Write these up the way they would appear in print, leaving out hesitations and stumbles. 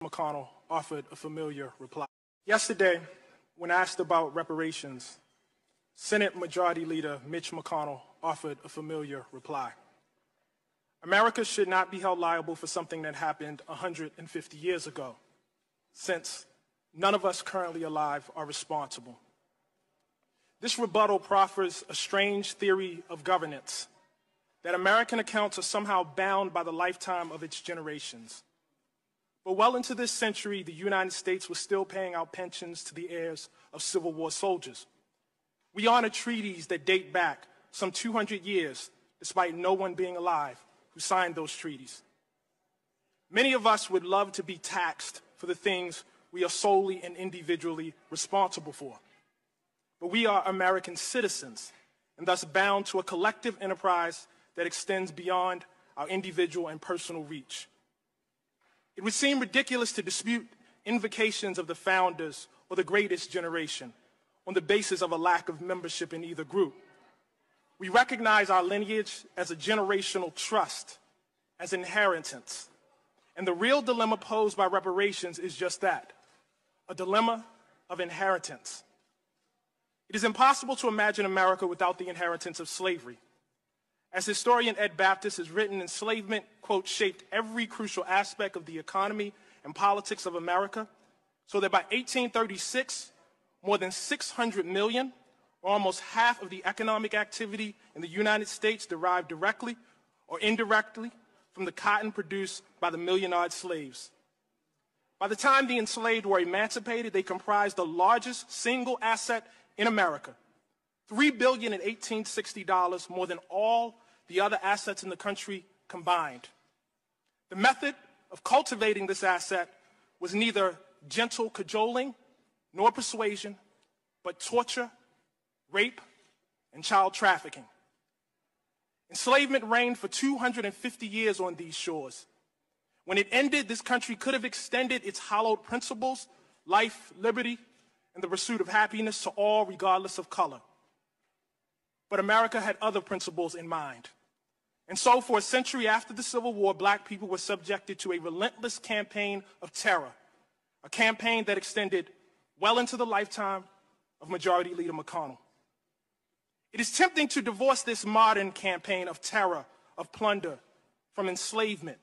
McConnell offered a familiar reply. Yesterday, when asked about reparations, Senate Majority Leader Mitch McConnell offered a familiar reply. America should not be held liable for something that happened 150 years ago, since none of us currently alive are responsible. This rebuttal proffers a strange theory of governance, that American accounts are somehow bound by the lifetime of its generations. But well into this century, the United States was still paying out pensions to the heirs of Civil War soldiers. We honor treaties that date back some 200 years, despite no one being alive who signed those treaties. Many of us would love to be taxed for the things we are solely and individually responsible for. But we are American citizens, and thus bound to a collective enterprise that extends beyond our individual and personal reach. It would seem ridiculous to dispute invocations of the founders or the greatest generation on the basis of a lack of membership in either group. We recognize our lineage as a generational trust, as inheritance. And the real dilemma posed by reparations is just that, a dilemma of inheritance. It is impossible to imagine America without the inheritance of slavery. As historian Ed Baptist has written, enslavement, quote, shaped every crucial aspect of the economy and politics of America, so that by 1836, more than 600 million, or almost half of the economic activity in the United States, derived directly or indirectly from the cotton produced by the million-odd slaves. By the time the enslaved were emancipated, they comprised the largest single asset in America, $3 billion in 1860 dollars, more than all the other assets in the country combined. The method of cultivating this asset was neither gentle cajoling nor persuasion, but torture, rape, and child trafficking. Enslavement reigned for 250 years on these shores. When it ended, this country could have extended its hallowed principles, life, liberty, and the pursuit of happiness to all regardless of color. But America had other principles in mind. And so for a century after the Civil War, black people were subjected to a relentless campaign of terror, a campaign that extended well into the lifetime of Majority Leader McConnell. It is tempting to divorce this modern campaign of terror, of plunder, from enslavement.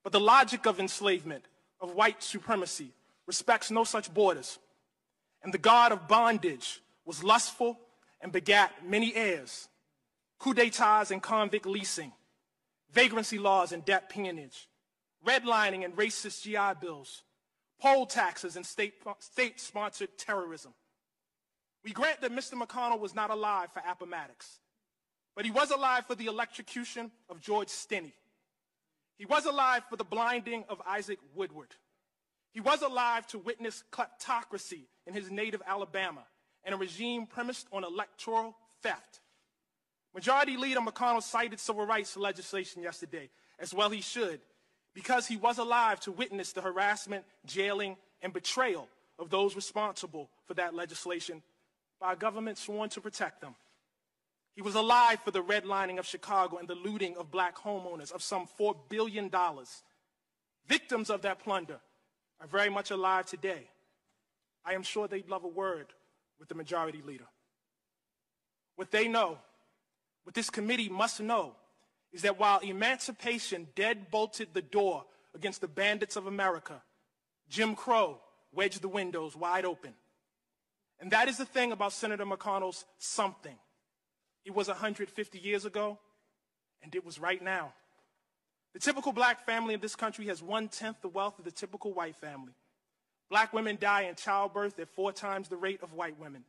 But the logic of enslavement, of white supremacy, respects no such borders. And the god of bondage was lustful and begat many heirs: coup d'etats and convict leasing, vagrancy laws and debt peonage, redlining and racist GI bills, poll taxes and state-sponsored terrorism. We grant that Mr. McConnell was not alive for Appomattox, but he was alive for the electrocution of George Stinney. He was alive for the blinding of Isaac Woodward. He was alive to witness kleptocracy in his native Alabama and a regime premised on electoral theft. Majority Leader McConnell cited civil rights legislation yesterday, as well he should, because he was alive to witness the harassment, jailing, and betrayal of those responsible for that legislation by a government sworn to protect them. He was alive for the redlining of Chicago and the looting of black homeowners of some $4 billion. Victims of that plunder are very much alive today. I am sure they'd love a word with the Majority Leader. What they know, what this committee must know, is that while emancipation deadbolted the door against the bandits of America, Jim Crow wedged the windows wide open. And that is the thing about Senator McConnell's something. It was 150 years ago, and it was right now. The typical black family in this country has 1/10 the wealth of the typical white family. Black women die in childbirth at 4 times the rate of white women.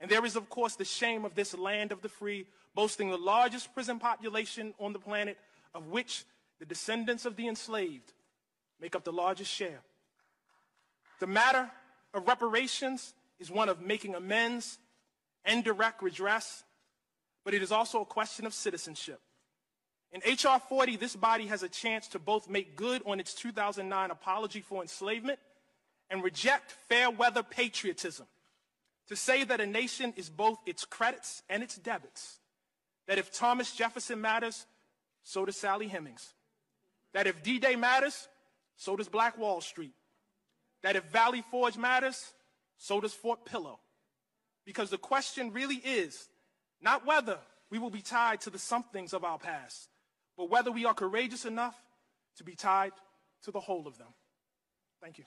And there is, of course, the shame of this land of the free, boasting the largest prison population on the planet, of which the descendants of the enslaved make up the largest share. The matter of reparations is one of making amends and direct redress, but it is also a question of citizenship. In H.R. 40, this body has a chance to both make good on its 2009 apology for enslavement and reject fair-weather patriotism, to say that a nation is both its credits and its debits, that if Thomas Jefferson matters, so does Sally Hemings, that if D-Day matters, so does Black Wall Street, that if Valley Forge matters, so does Fort Pillow. Because the question really is not whether we will be tied to the somethings of our past, but whether we are courageous enough to be tied to the whole of them. Thank you.